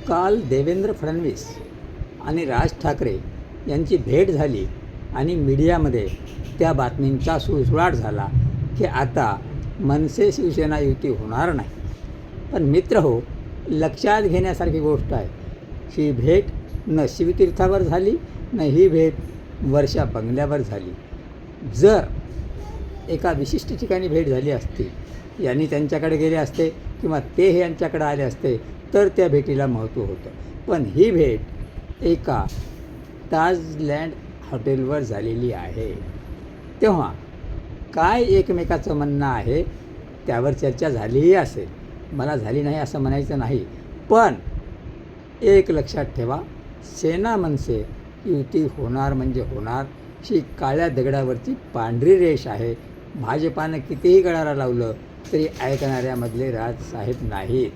काल देवेंद्र फडणवीस आणि राज ठाकरे यांची भेट झाली आणि मीडियामध्ये त्या बातमींचा सुळसुळाट झाला की आता मनसे शिवसेना युती होणार नाही. पण मित्र हो, लक्षात घेण्यासारखी गोष्ट आहे, ही भेट न शिवतीर्थावर झाली न ही भेट वर्षा बंगल्यावर झाली. जर एका विशिष्ट ठिकाणी भेट झाली असती, यांनी त्यांच्याकडे गेले असते किंवा ते हे यांच्याकडे आले असते तर त्या भेटीला महत्त्व होतं. पण ही भेट एका ताजलँड हॉटेलवर झालेली आहे. तेव्हा काय एकमेकाचं म्हणणं आहे त्यावर चर्चा झालीही असेल, मला झाली नाही असं म्हणायचं नाही. पण एक लक्षात ठेवा, सेना मनसे युती होणार म्हणजे होणार, ही काळ्या दगडावरची पांढरी रेष आहे. भाजपानं कितीही गळाला लावलं तरी ऐकणाऱ्यामधले राजसाहेब नाहीत.